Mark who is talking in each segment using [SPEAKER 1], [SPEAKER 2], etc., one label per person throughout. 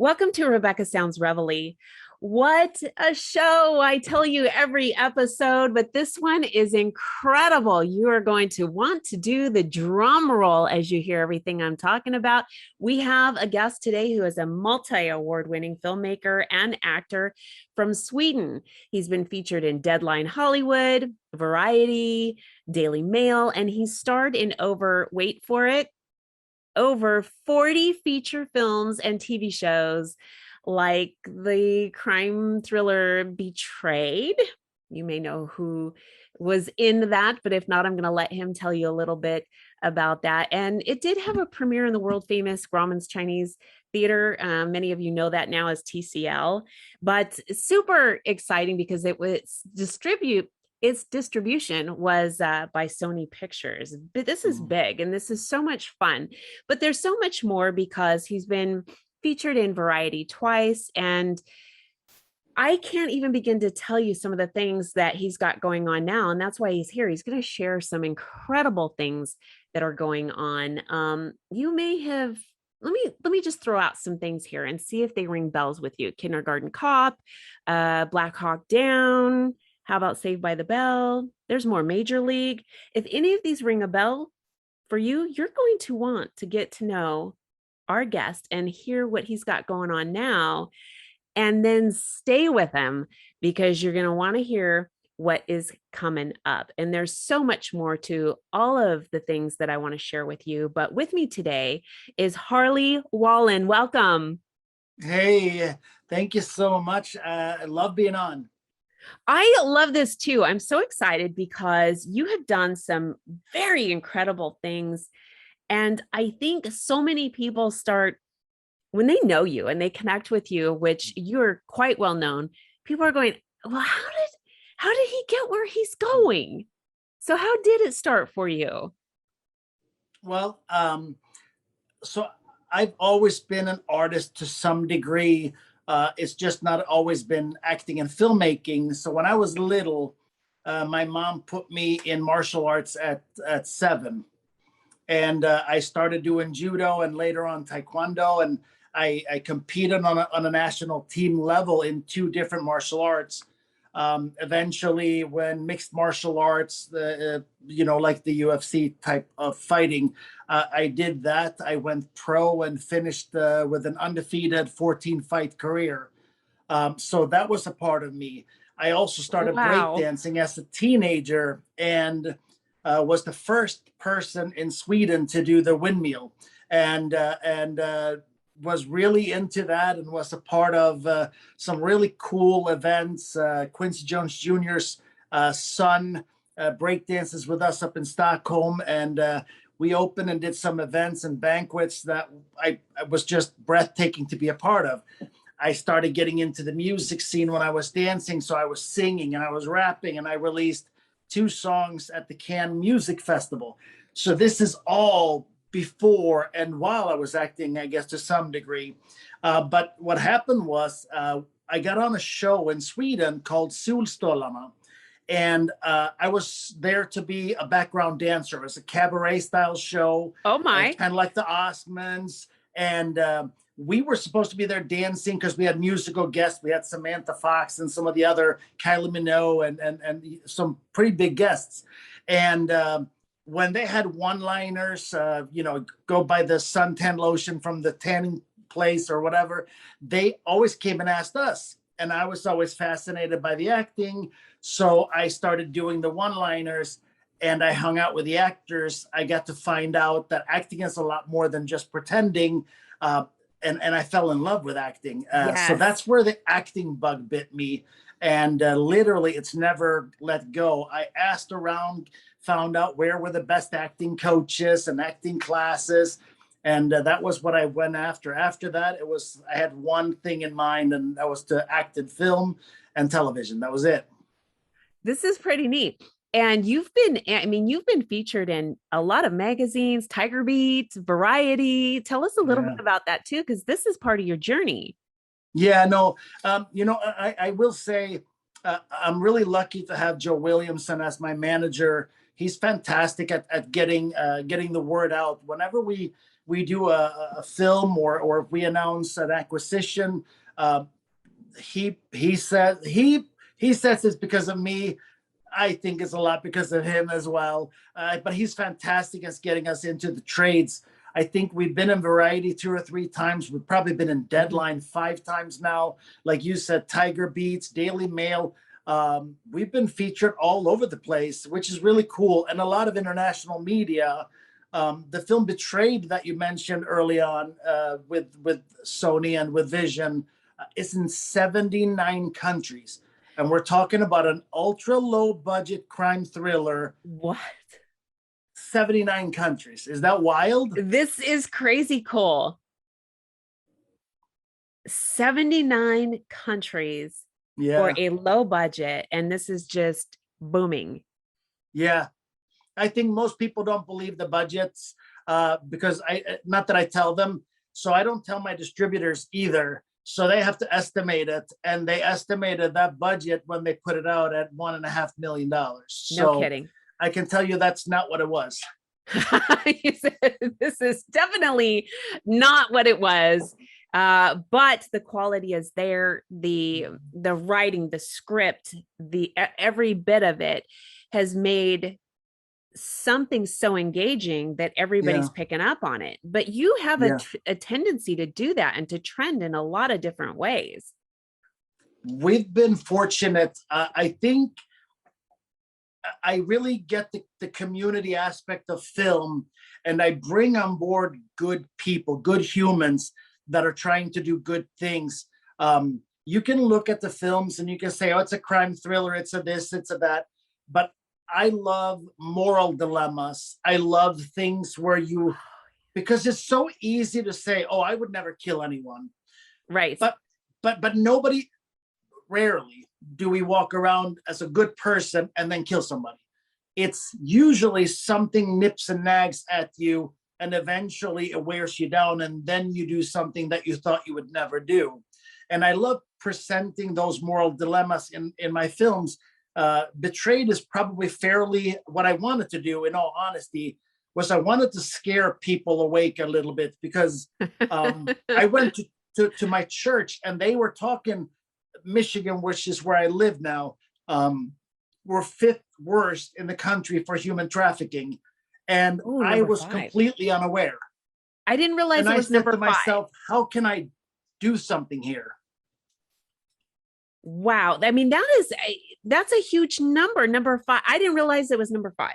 [SPEAKER 1] Welcome to Rebecca Sounds Reveille. What a show! I tell you every episode, but this one is incredible. You are going to want to do the drum roll as you hear everything I'm talking about. We have a guest today who is a multi-award winning filmmaker and actor from Sweden. He's been featured in Deadline Hollywood, Variety, Daily Mail, and he starred in wait for it, over 40 feature films and TV shows like the crime thriller Betrayed. You may know who was in that, but if not, I'm going to let him tell you a little bit about that. And it did have a premiere in the world famous Grauman's Chinese Theater. Many of you know that now as TCL, but super exciting because it was its distribution was by Sony Pictures. But this is big and this is so much fun. But there's so much more because he's been featured in Variety twice. And I can't even begin to tell you some of the things that he's got going on now. And that's why he's here. He's going to share some incredible things that are going on. You may have let me just throw out some things here and see if they ring bells with you. Kindergarten Cop, Black Hawk Down. How about Saved by the Bell? There's more. Major League. If any of these ring a bell for you, you're going to want to get to know our guest and hear what he's got going on now, and then stay with him because you're going to want to hear what is coming up. And there's so much more to all of the things that I want to share with you. But with me today is Harley Wallen. Welcome.
[SPEAKER 2] Hey, thank you so much. I love being on.
[SPEAKER 1] I love this too. I'm so excited because you have done some very incredible things. And I think so many people start when they know you and they connect with you, which you're quite well known. People are going, well, how did he get where he's going? So how did it start for you?
[SPEAKER 2] Well, so I've always been an artist to some degree. It's just not always been acting and filmmaking. So when I was little, my mom put me in martial arts at 7. And I started doing judo and later on taekwondo. And I competed on a national team level in 2 different martial arts. Eventually, when mixed martial arts, like the UFC type of fighting, I did that. I went pro and finished with an undefeated 14-fight career. So that was a part of me. I also started breakdancing as a teenager and was the first person in Sweden to do the windmill, and was really into that and was a part of some really cool events. Quincy Jones Jr.'s son breakdances with us up in Stockholm, and we opened and did some events and banquets that I was just breathtaking to be a part of. I started getting into the music scene when I was dancing, so I was singing and I was rapping, and I released 2 songs at the Cannes Music Festival. So this is all before and while I was acting, I guess, to some degree. But what happened was I got on a show in Sweden called Solstolarna. And I was there to be a background dancer. It was a cabaret style show.
[SPEAKER 1] Oh my.
[SPEAKER 2] Kind of like the Osmonds. And we were supposed to be there dancing because we had musical guests. We had Samantha Fox and some of the other Kylie Minogue and some pretty big guests. And when they had one-liners, go buy the suntan lotion from the tanning place or whatever, they always came and asked us. And I was always fascinated by the acting. So I started doing the one-liners and I hung out with the actors. I got to find out that acting is a lot more than just pretending. And I fell in love with acting.
[SPEAKER 1] Yes.
[SPEAKER 2] So that's where the acting bug bit me. And literally, it's never let go. I asked around, found out where were the best acting coaches and acting classes. And that was what I went after. After that, I had one thing in mind, and that was to act in film and television. That was it.
[SPEAKER 1] This is pretty neat. And you've been featured in a lot of magazines, Tiger Beat, Variety. Tell us a little bit about that too, because this is part of your journey.
[SPEAKER 2] Yeah, no, I will say I'm really lucky to have Joe Williamson as my manager. he's fantastic at getting the word out. Whenever we do a film, or if we announce an acquisition, uh, he says he says it's because of me. I think it's a lot because of him as well. But he's fantastic at getting us into the trades. I think we've been in Variety 2 or 3 times. We've probably been in Deadline 5 times now. Like you said, Tiger Beats, Daily Mail. We've been featured all over the place, which is really cool. And a lot of international media. The film Betrayed that you mentioned early on, with Sony and with Vision, is in 79 countries. And we're talking about an ultra low budget crime thriller.
[SPEAKER 1] What?
[SPEAKER 2] 79 countries. Is that wild?
[SPEAKER 1] This is crazy cool. 79 countries for a low budget, and this is just booming.
[SPEAKER 2] Yeah. I think most people don't believe the budgets, because not that I tell them. So I don't tell my distributors either. So they have to estimate it, and they estimated that budget when they put it out at $1.5 million.
[SPEAKER 1] No kidding.
[SPEAKER 2] I can tell you that's not what it was.
[SPEAKER 1] This is definitely not what it was. But the quality is there. The writing, the script, every bit of it has made something so engaging that everybody's picking up on it. But you have a tendency to do that and to trend in a lot of different ways.
[SPEAKER 2] We've been fortunate. I think I really get the community aspect of film, and I bring on board good people, good humans that are trying to do good things. You can look at the films and you can say, oh, it's a crime thriller, it's a this, it's a that. But I love moral dilemmas. I love things where because it's so easy to say, oh, I would never kill anyone.
[SPEAKER 1] Right.
[SPEAKER 2] But nobody, rarely do we walk around as a good person and then kill somebody. It's usually something nips and nags at you, and eventually it wears you down, and then you do something that you thought you would never do. And I love presenting those moral dilemmas in my films. Betrayed is probably fairly what I wanted to do, in all honesty, was I wanted to scare people awake a little bit, because I went to my church, and they were talking Michigan, which is where I live now, we're 5th worst in the country for human trafficking. And I was completely unaware.
[SPEAKER 1] I didn't realize it was number 5.
[SPEAKER 2] Myself, how can I do something here?
[SPEAKER 1] Wow. I mean, that's a huge number. Number 5. I didn't realize it was number 5.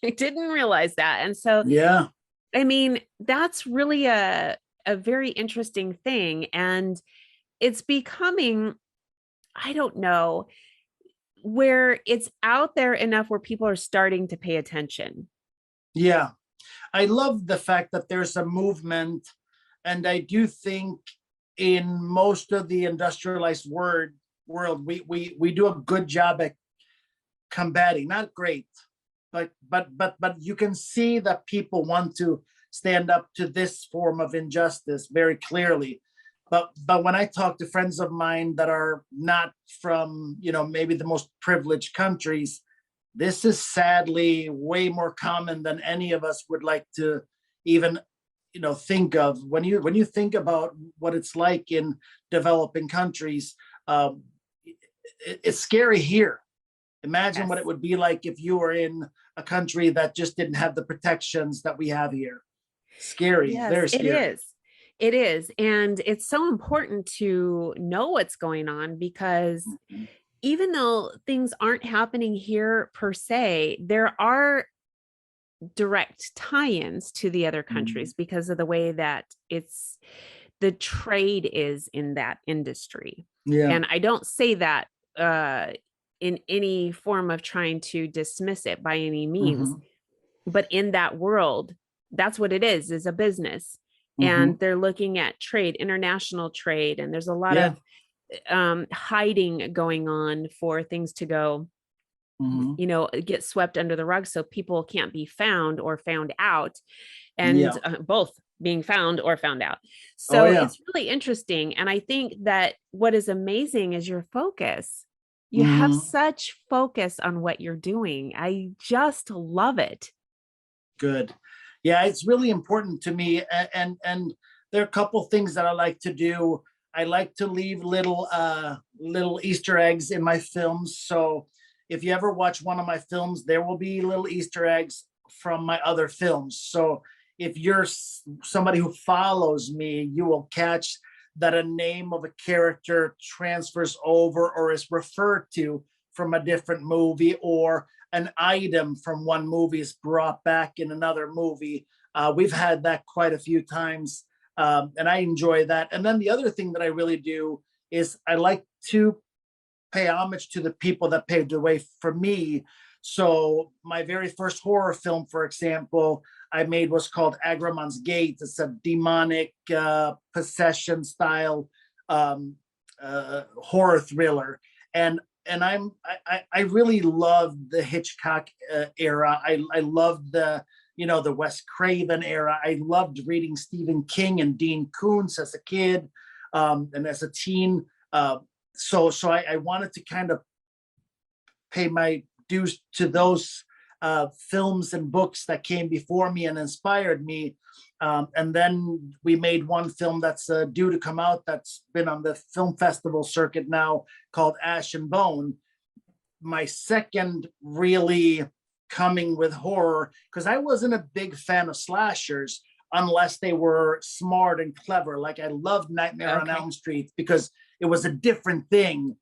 [SPEAKER 1] I didn't realize that. And so,
[SPEAKER 2] yeah,
[SPEAKER 1] I mean, that's really a very interesting thing. And it's becoming, I don't know, where it's out there enough where people are starting to pay attention.
[SPEAKER 2] Yeah. I love the fact that there's a movement. And I do think in most of the industrialized world, we do a good job at combating, not great, but you can see that people want to stand up to this form of injustice very clearly. But when I talk to friends of mine that are not from, maybe the most privileged countries, this is sadly way more common than any of us would like to even, think of. When you think about what it's like in developing countries, it's scary here. Imagine what it would be like if you were in a country that just didn't have the protections that we have here. Scary.
[SPEAKER 1] Yes,
[SPEAKER 2] very scary.
[SPEAKER 1] It is. It is. And it's so important to know what's going on, because even though things aren't happening here per se, there are direct tie-ins to the other countries because of the way that the trade is in that industry. Yeah. And I don't say that in any form of trying to dismiss it by any means, but in that world, that's what it is a business. And they're looking at trade, international trade, and there's a lot of hiding going on for things to go, get swept under the rug, so people can't be found or found out, and both being found or found out. So it's really interesting. And I think that what is amazing is your focus You have
[SPEAKER 2] Hmm.
[SPEAKER 1] such focus on what you're doing. I just love it.
[SPEAKER 2] Good. Yeah, it's really important to me, and there are a couple things that I like to do. I like to leave little Easter eggs in my films. So if you ever watch one of my films, there will be little Easter eggs from my other films. So if you're somebody who follows me, you will catch that a name of a character transfers over or is referred to from a different movie, or an item from one movie is brought back in another movie. We've had that quite a few times, and I enjoy that. And then the other thing that I really do is I like to pay homage to the people that paved the way for me. So my very first horror film, for example, I made was called Grauman's Gate. It's a demonic possession style horror thriller, and I really loved the Hitchcock era. I loved the Wes Craven era. I loved reading Stephen King and Dean Koontz as a kid, and as a teen. So I wanted to kind of pay my dues to those films and books that came before me and inspired me. And then we made one film that's due to come out, that's been on the film festival circuit now, called Ash and Bone. My second really coming with horror, because I wasn't a big fan of slashers unless they were smart and clever. Like I loved Nightmare on Elm Street because it was a different thing.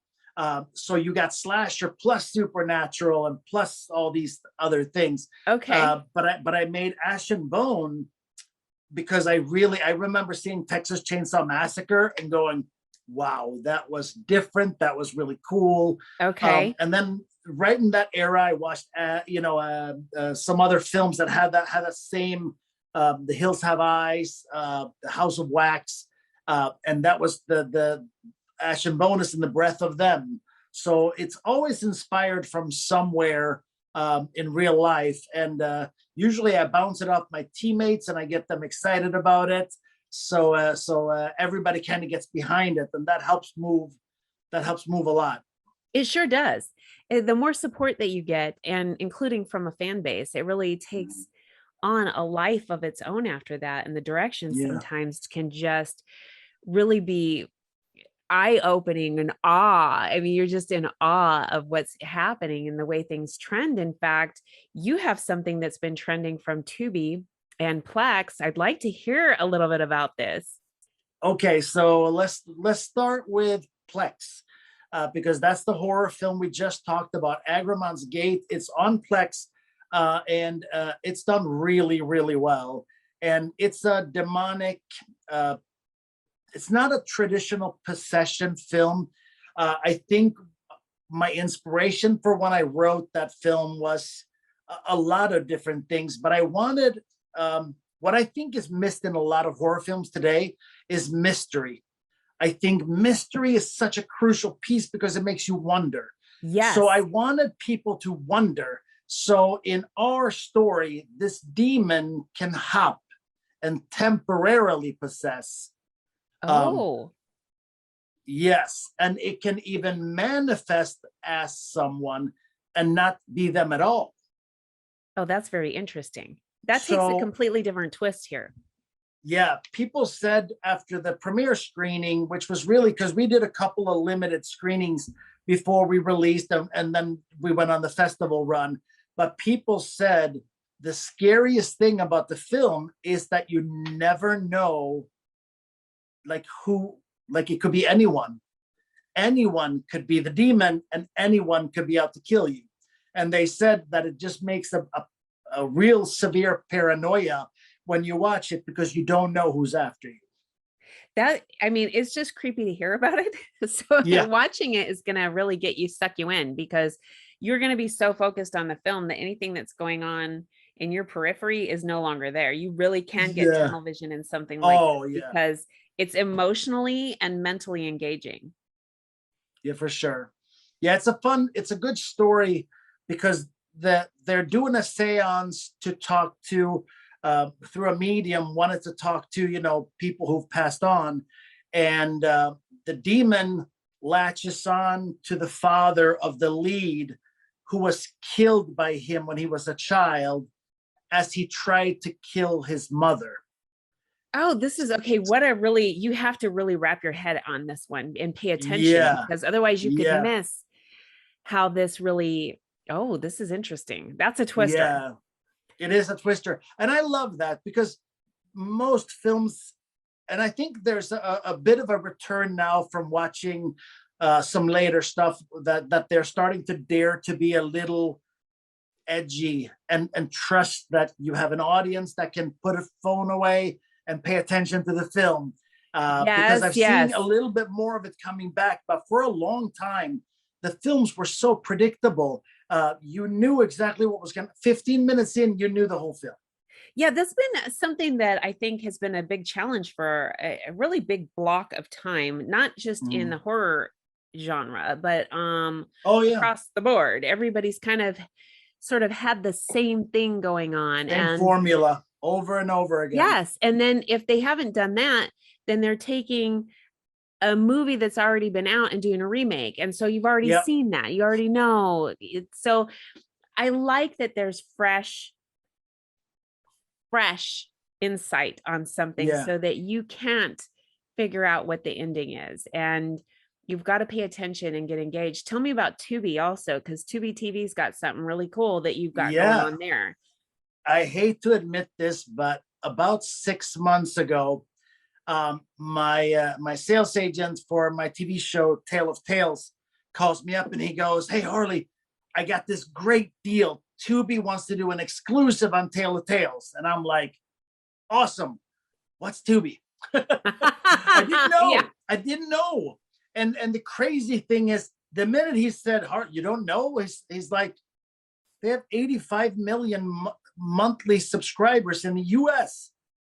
[SPEAKER 2] So you got slasher plus supernatural and plus all these other things.
[SPEAKER 1] Okay.
[SPEAKER 2] But I made Ash and Bone because I remember seeing Texas Chainsaw Massacre and going, wow, that was different. That was really cool.
[SPEAKER 1] Okay.
[SPEAKER 2] And then right in that era, I watched some other films that had that same. The Hills Have Eyes, The House of Wax, and that was the Ash and Bonus and the Breath of Them. So it's always inspired from somewhere in real life, and usually I bounce it off my teammates and I get them excited about it. So everybody kind of gets behind it, and that helps move. That helps move a lot.
[SPEAKER 1] It sure does. The more support that you get, and including from a fan base, it really takes on a life of its own after that. And the direction
[SPEAKER 2] Yeah.
[SPEAKER 1] sometimes can just really be eye-opening and awe. I mean, you're just in awe of what's happening and the way things trend. In fact, you have something that's been trending from Tubi and Plex. I'd like to hear a little bit about this.
[SPEAKER 2] Okay, so let's start with Plex, because that's the horror film we just talked about. Grauman's Gate. It's on Plex, and it's done really, really well. And it's a demonic. It's not a traditional possession film. I think my inspiration for when I wrote that film was a lot of different things, but I wanted what I think is missed in a lot of horror films today is mystery. I think mystery is such a crucial piece because it makes you wonder. So
[SPEAKER 1] Yes.
[SPEAKER 2] I wanted people to wonder. So in our story, this demon can hop and temporarily possess. Um,
[SPEAKER 1] Oh,
[SPEAKER 2] yes, and it can even manifest as someone and not be them at all.
[SPEAKER 1] oh, that's very interesting. That takes a
[SPEAKER 2] So
[SPEAKER 1] completely different twist here.
[SPEAKER 2] yeah, people said after the premiere screening, which was really because we did a couple of limited screenings before we released them, and then we went on the festival run. But people said the scariest thing about the film is that you never know, like who, like it could be anyone. Anyone could be the demon, and anyone could be out to kill you. And they said that it just makes a real severe paranoia when you watch it because you don't know who's after you.
[SPEAKER 1] That, I mean, it's just creepy to hear about it. So
[SPEAKER 2] Yeah.
[SPEAKER 1] watching it is going to really suck you in, because you're going to be so focused on the film that anything that's going on in your periphery is no longer there. You really can get
[SPEAKER 2] Yeah.
[SPEAKER 1] tunnel vision in something like
[SPEAKER 2] Oh,
[SPEAKER 1] this
[SPEAKER 2] yeah.
[SPEAKER 1] because it's emotionally and mentally engaging.
[SPEAKER 2] Yeah, for sure. Yeah, it's a good story because they're doing a seance to talk to through a medium, wanted to talk to people who've passed on, and the demon latches on to the father of the lead who was killed by him when he was a child as he tried to kill his mother.
[SPEAKER 1] Oh, this is okay. What a really, you have to really wrap your head on this one and pay attention,
[SPEAKER 2] Yeah,
[SPEAKER 1] because otherwise you could
[SPEAKER 2] yeah,
[SPEAKER 1] miss how this really, oh, this is interesting. That's a twister.
[SPEAKER 2] yeah. It is a twister. And I love that because most films, and I think there's a bit of a return now from watching some later stuff that they're starting to dare to be a little edgy and trust that you have an audience that can put a phone away and pay attention to the film. Because
[SPEAKER 1] Yes,
[SPEAKER 2] I've seen a
[SPEAKER 1] yes.
[SPEAKER 2] little bit more of it coming back, but for a long time, the films were so predictable. You knew exactly what was going to, 15 minutes in, you knew the whole film.
[SPEAKER 1] Yeah, that's been something that I think has been a big challenge for a really big block of time, not just in the
[SPEAKER 2] Mm.
[SPEAKER 1] horror genre, but
[SPEAKER 2] Oh, yeah.
[SPEAKER 1] across the board. Everybody's kind of sort of had the same thing going on.
[SPEAKER 2] Same
[SPEAKER 1] And
[SPEAKER 2] formula over and over again.
[SPEAKER 1] yes, and then if they haven't done that, then they're taking a movie that's already been out and doing a remake. And so you've already
[SPEAKER 2] Yep.
[SPEAKER 1] seen that. You already know. So I like that there's fresh insight on something
[SPEAKER 2] Yeah.
[SPEAKER 1] so that you can't figure out what the ending is. And you've got to pay attention and get engaged. Tell me about Tubi also, because Tubi TV's got something really cool that you've got going
[SPEAKER 2] Yeah.
[SPEAKER 1] on there.
[SPEAKER 2] I hate to admit this, but about 6 months ago, my sales agent for my TV show Tale of Tales calls me up and he goes, "Hey Harley, I got this great deal. Tubi wants to do an exclusive on Tale of Tales," and I'm like, "Awesome! What's Tubi?" I didn't
[SPEAKER 1] Yeah.
[SPEAKER 2] know. I didn't know. And the crazy thing is, the minute he said, "Hart, you don't know," he's like, they have 85 million monthly subscribers in the US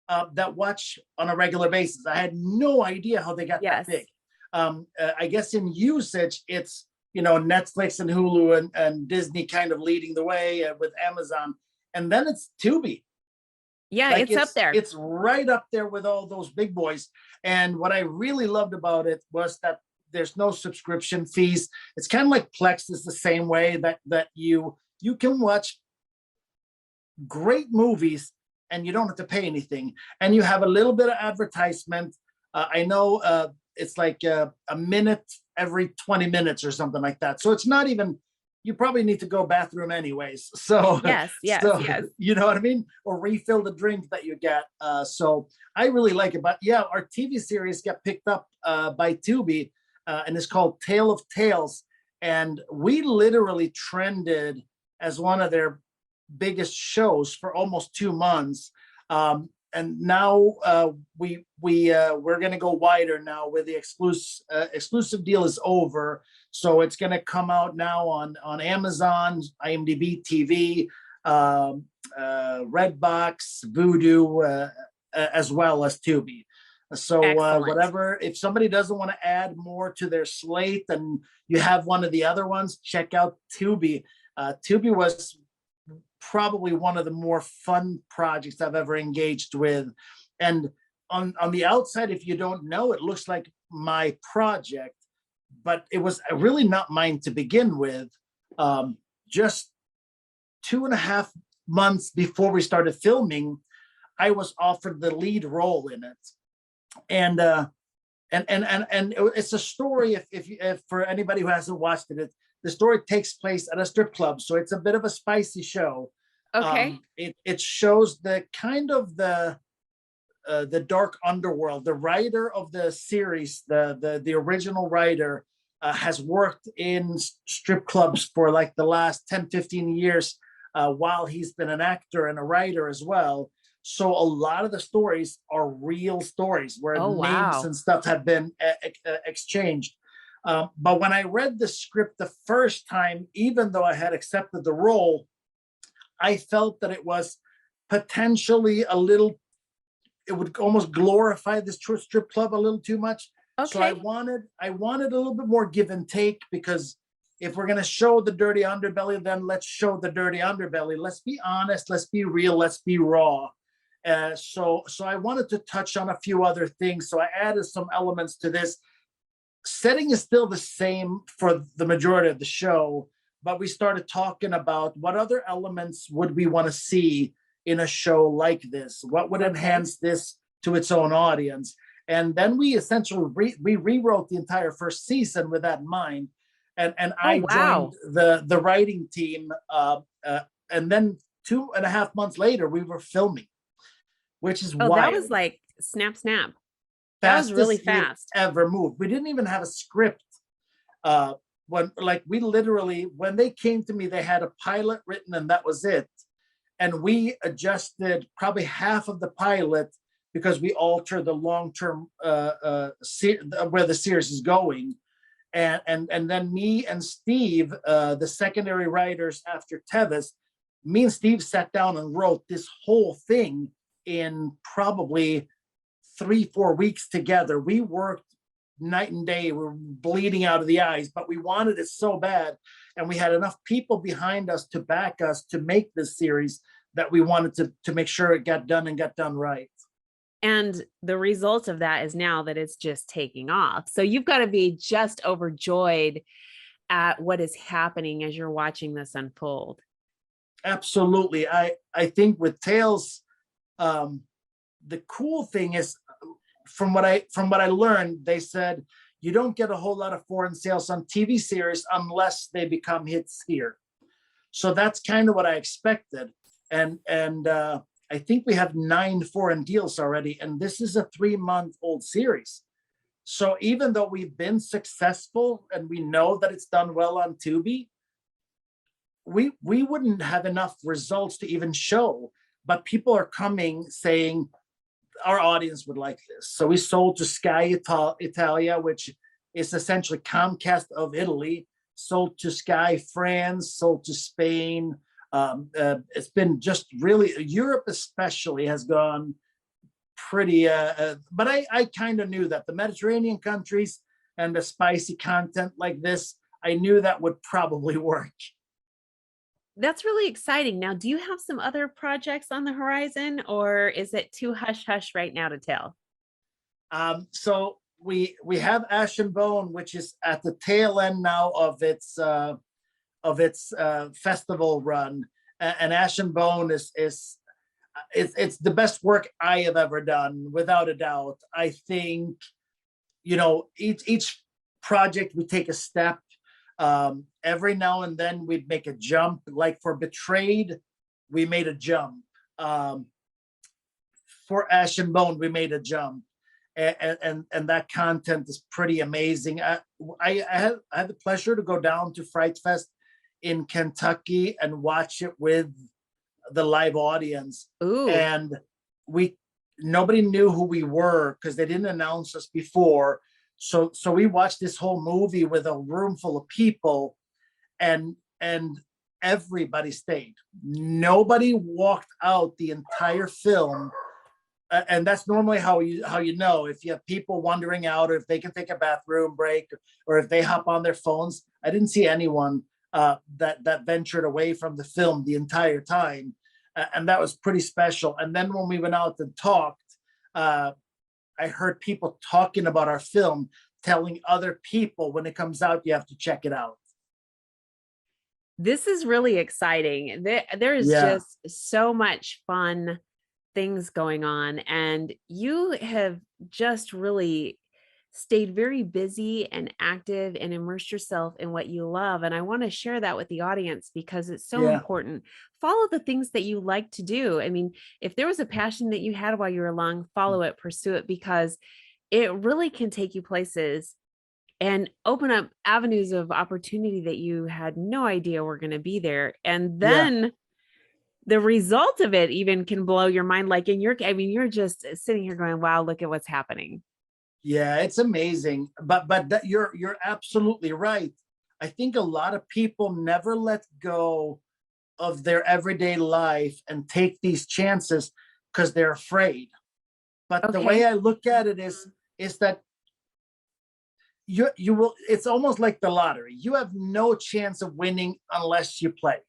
[SPEAKER 2] that watch on a regular basis. I had no idea how they got that
[SPEAKER 1] Yes.
[SPEAKER 2] big. I guess in usage, it's, Netflix and Hulu and Disney kind of leading the way with Amazon. And then it's Tubi.
[SPEAKER 1] Yeah,
[SPEAKER 2] Like
[SPEAKER 1] it's up there.
[SPEAKER 2] it's right up there with all those big boys. And what I really loved about it was that there's no subscription fees. It's kind of like Plex is the same way that you can watch great movies and you don't have to pay anything, and you have a little bit of advertisement. I know it's like a minute every 20 minutes or something like that, so it's not even, you probably need to go bathroom anyways, so
[SPEAKER 1] Yes, yes,
[SPEAKER 2] so
[SPEAKER 1] yes.
[SPEAKER 2] you know what I mean, or refill the drink that you get. So I really like it. But yeah, our TV series got picked up by Tubi, and it's called Tale of Tales, and we literally trended as one of their biggest shows for almost 2 months. And now we're going to go wider now, where the exclusive deal is over. So it's going to come out now on Amazon, IMDb TV, Redbox, Vudu, as well as Tubi. So whatever, if somebody doesn't want to add more to their slate and you have one of the other ones, check out Tubi. Tubi was probably one of the more fun projects I've ever engaged with. And on the outside, if you don't know, it looks like my project, but it was really not mine to begin with. Just 2.5 months before we started filming, I was offered the lead role in it. And it's a story, if for anybody who hasn't watched it, the story takes place at a strip club, so it's a bit of a spicy show.
[SPEAKER 1] Okay.
[SPEAKER 2] It shows the kind of the dark underworld. The writer of the series, the original writer, has worked in strip clubs for like the last 10-15 years, while he's been an actor and a writer as well. So a lot of the stories are real stories where names and stuff have been exchanged. But when I read the script the first time, even though I had accepted the role, I felt that it was potentially a little, it would almost glorify this strip club a little too much.
[SPEAKER 1] Okay.
[SPEAKER 2] So I wanted a little bit more give and take, because if we're going to show the dirty underbelly, then let's show the dirty underbelly. Let's be honest. Let's be real. Let's be raw. So I wanted to touch on a few other things. So I added some elements to this. setting is still the same for the majority of the show, but we started talking about what other elements would we want to see in a show like this? What would enhance this to its own audience? And then we essentially we rewrote the entire first season with that in mind. And I joined the writing team, and then 2.5 months later we were filming, which is wild.
[SPEAKER 1] That was like snap. That was really fast.
[SPEAKER 2] Ever moved. We didn't even have a script. When they came to me, they had a pilot written and that was it. And we adjusted probably half of the pilot because we altered the long-term where the series is going. And then me and Steve, the secondary writers after Tevis, me and Steve sat down and wrote this whole thing in probably 3-4 weeks together. We worked night and day. We were bleeding out of the eyes, but we wanted it so bad. And we had enough people behind us to back us to make this series that we wanted to make sure it got done and got done right.
[SPEAKER 1] And the result of that is now that it's just taking off. So you've got to be just overjoyed at what is happening as you're watching this unfold.
[SPEAKER 2] Absolutely. I think with Tales, the cool thing is, from what I learned, they said you don't get a whole lot of foreign sales on TV series unless they become hits here. So that's kind of what I expected. And I think we have 9 foreign deals already, and this is a 3-month-old series. So even though we've been successful and we know that it's done well on Tubi, we wouldn't have enough results to even show. But people are coming saying our audience would like this. So we sold to Sky Italia, which is essentially Comcast of Italy, sold to Sky France, sold to Spain. It's been just really, Europe especially has gone pretty, but I kind of knew that the Mediterranean countries and the spicy content like this, I knew that would probably work.
[SPEAKER 1] That's really exciting. Now, do you have some other projects on the horizon, or is it too hush hush right now to tell?
[SPEAKER 2] So we have Ash and Bone, which is at the tail end now of its festival run, and Ash and Bone is it's the best work I have ever done, without a doubt. I think, each project we take a step. Every now and then we'd make a jump. Like for Betrayed, we made a jump. For Ash and Bone, we made a jump, and that content is pretty amazing. I had the pleasure to go down to Fright Fest in Kentucky and watch it with the live audience.
[SPEAKER 1] Ooh.
[SPEAKER 2] And nobody knew who we were because they didn't announce us before. So we watched this whole movie with a room full of people, and everybody stayed. Nobody walked out the entire film. And that's normally how you know if you have people wandering out, or if they can take a bathroom break, or if they hop on their phones. I didn't see anyone that ventured away from the film the entire time, and that was pretty special. And then when we went out and talked, I heard people talking about our film, telling other people when it comes out, you have to check it out.
[SPEAKER 1] This is really exciting. There is just so much fun things going on, and you have just really stayed very busy and active and immersed yourself in what you love. And I want to share that with the audience because it's so important. Follow the things that you like to do. I mean, if there was a passion that you had while you were along, follow it, pursue it, because it really can take you places and open up avenues of opportunity that you had no idea were going to be there. And then the result of it even can blow your mind. Like you're just sitting here going, wow, look at what's happening.
[SPEAKER 2] Yeah, it's amazing. But you're absolutely right. I think a lot of people never let go of their everyday life and take these chances because they're afraid. But the way I look at it is that you will, it's almost like the lottery. You have no chance of winning unless you play.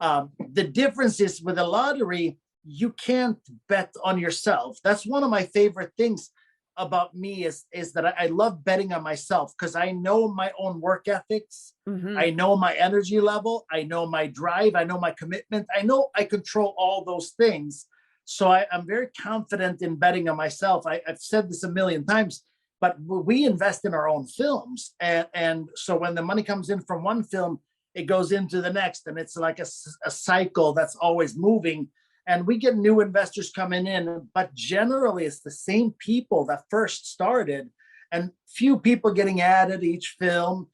[SPEAKER 2] The difference is with a lottery, you can't bet on yourself. That's one of my favorite things. about me is that I love betting on myself because I know my own work ethics.
[SPEAKER 1] Mm-hmm.
[SPEAKER 2] I know my energy level. I know my drive. I know my commitment. I know I control all those things. So I'm very confident in betting on myself. I've said this a million times, but we invest in our own films. And so when the money comes in from one film, it goes into the next. And it's like a cycle that's always moving. And we get new investors coming in, but generally it's the same people that first started, and few people getting added each film.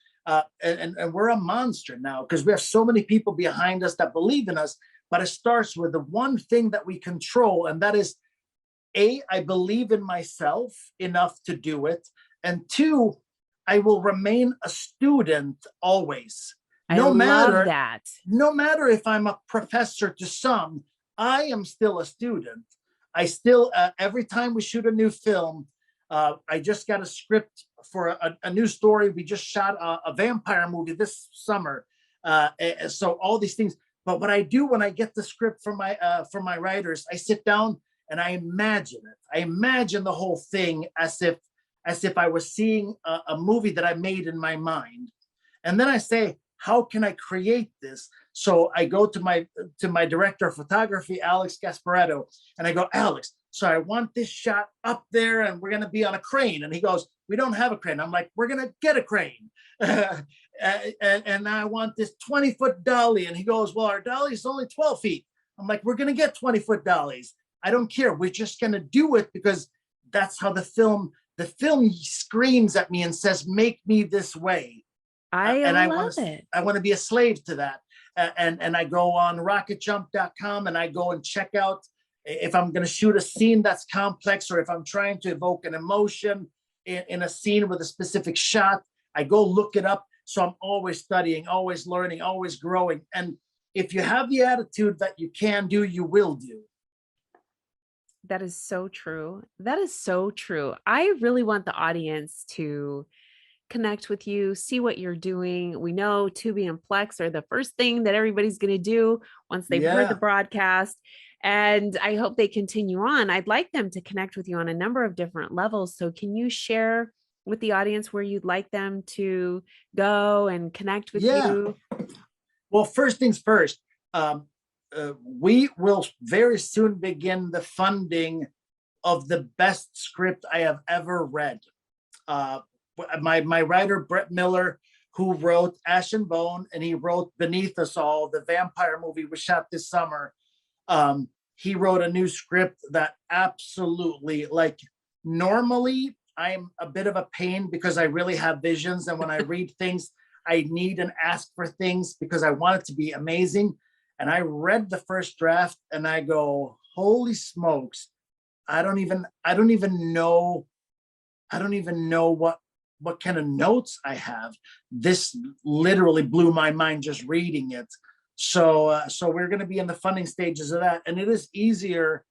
[SPEAKER 2] And we're a monster now because we have so many people behind us that believe in us. But it starts with the one thing that we control, and that is I believe in myself enough to do it, and two, I will remain a student always,
[SPEAKER 1] I
[SPEAKER 2] no
[SPEAKER 1] love
[SPEAKER 2] matter
[SPEAKER 1] that.
[SPEAKER 2] no matter if I'm a professor to some. I am still a student. I still, every time we shoot a new film, I just got a script for a new story. We just shot a vampire movie this summer. So all these things. But what I do when I get the script from my writers, I sit down and I imagine it. I imagine the whole thing as if I was seeing a movie that I made in my mind. And then I say, how can I create this? So I go to my director of photography, Alex Gasparetto, and I go, Alex, so I want this shot up there and we're going to be on a crane. And he goes, we don't have a crane. I'm like, we're going to get a crane. And I want this 20-foot dolly. And he goes, well, our dolly is only 12 feet. I'm like, we're going to get 20-foot dollies. I don't care. We're just going to do it because that's how the film screams at me and says, make me this way.
[SPEAKER 1] I love it.
[SPEAKER 2] I want to be a slave to that. And I go on rocketjump.com and I go and check out if I'm going to shoot a scene that's complex, or if I'm trying to evoke an emotion in a scene with a specific shot. I go look it up. So I'm always studying, always learning, always growing. And if you have the attitude that you can do, you will do.
[SPEAKER 1] That is so true. That is so true. I really want the audience to connect with you, see what you're doing. We know Tubi and Plex are the first thing that everybody's going to do once they've heard the broadcast. And I hope they continue on. I'd like them to connect with you on a number of different levels. So can you share with the audience where you'd like them to go and connect with you?
[SPEAKER 2] Well, first things first, we will very soon begin the funding of the best script I have ever read. My writer, Brett Miller, who wrote Ash and Bone, and he wrote Beneath Us All, the vampire movie was shot this summer. He wrote a new script that absolutely, like, normally I'm a bit of a pain because I really have visions. And when I read things, I need and ask for things because I want it to be amazing. And I read the first draft and I go, holy smokes. I don't even know what kind of notes I have. This literally blew my mind just reading it. So we're going to be in the funding stages of that, and it is easier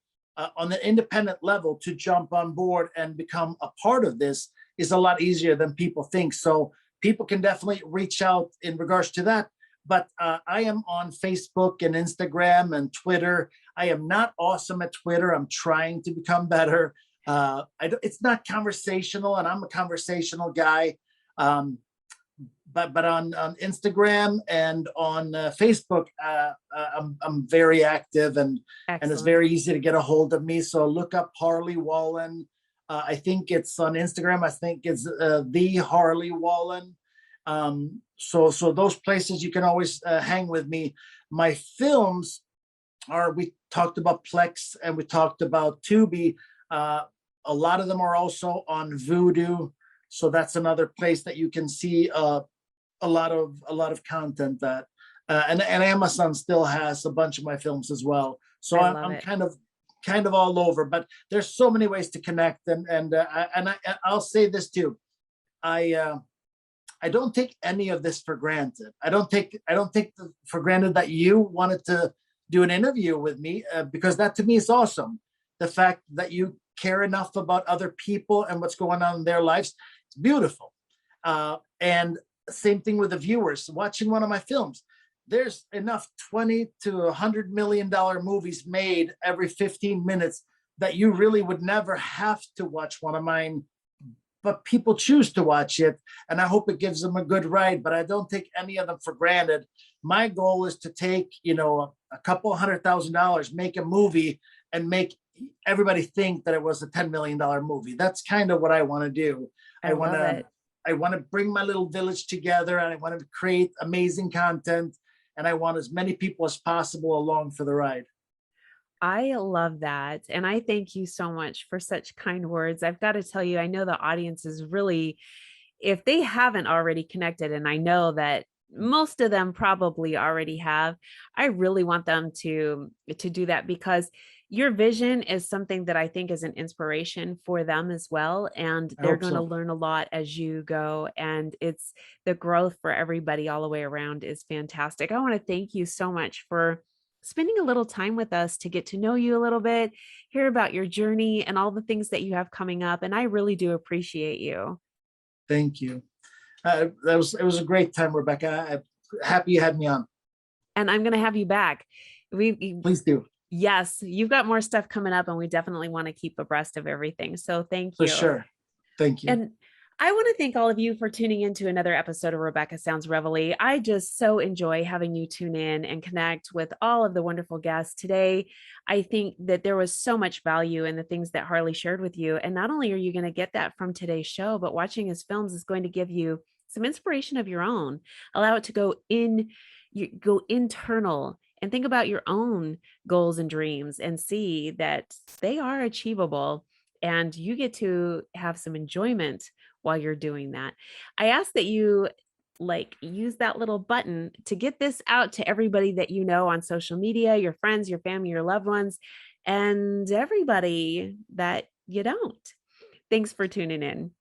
[SPEAKER 2] on the independent level to jump on board and become a part of this. Is a lot easier than people think. So people can definitely reach out in regards to that. But I am on Facebook and Instagram and Twitter. I am not awesome at Twitter. I'm trying to become better. It's not conversational, and I'm a conversational guy. But on Instagram and on Facebook, I'm very active, and it's very easy to get a hold of me. So look up Harley Wallen. I think it's on Instagram. I think it's the Harley Wallen. So those places you can always hang with me. My films we talked about Plex and we talked about Tubi. A lot of them are also on Vudu, so that's another place that you can see a lot of content that and Amazon still has a bunch of my films as well. So I'm kind of all over, but there's so many ways to connect. And I'll say this too. I don't take any of this for granted. I don't take for granted that you wanted to do an interview with me because that to me is awesome. The fact that you care enough about other people and what's going on in their lives, it's beautiful. And same thing with the viewers watching one of my films. There's enough $20 to $100 million movies made every 15 minutes that you really would never have to watch one of mine, but people choose to watch it. And I hope it gives them a good ride, but I don't take any of them for granted. My goal is to take, a couple $100,000, make a movie and make everybody think that it was a $10 million movie. That's kind of what I want to do.
[SPEAKER 1] I love it.
[SPEAKER 2] I want to bring my little village together, and I want to create amazing content, and I want as many people as possible along for the ride.
[SPEAKER 1] I love that. And I thank you so much for such kind words. I've got to tell you, I know the audience is really, if they haven't already connected, and I know that most of them probably already have, I really want them to do that, because your vision is something that I think is an inspiration for them as well. And
[SPEAKER 2] I
[SPEAKER 1] they're
[SPEAKER 2] hope
[SPEAKER 1] going to
[SPEAKER 2] so.
[SPEAKER 1] learn a lot as you go. And it's the growth for everybody all the way around is fantastic. I want to thank you so much for spending a little time with us to get to know you a little bit, hear about your journey and all the things that you have coming up. And I really do appreciate you.
[SPEAKER 2] Thank you. It was a great time, Rebecca. I'm happy you had me on.
[SPEAKER 1] And I'm going to have you back.
[SPEAKER 2] Please do.
[SPEAKER 1] Yes, you've got more stuff coming up, and we definitely want to keep abreast of everything. So thank
[SPEAKER 2] For
[SPEAKER 1] you.
[SPEAKER 2] sure. Thank you.
[SPEAKER 1] And I want to thank all of you for tuning into another episode of Rebecca Sounds Reveille. I just so enjoy having you tune in and connect with all of the wonderful guests today. I think that there was so much value in the things that Harley shared with you. And not only are you going to get that from today's show, but watching his films is going to give you some inspiration of your own. Allow it to go internal and think about your own goals and dreams and see that they are achievable, and you get to have some enjoyment while you're doing that. I ask that you use that little button to get this out to everybody that you know on social media, your friends, your family, your loved ones, and everybody that you don't. Thanks for tuning in.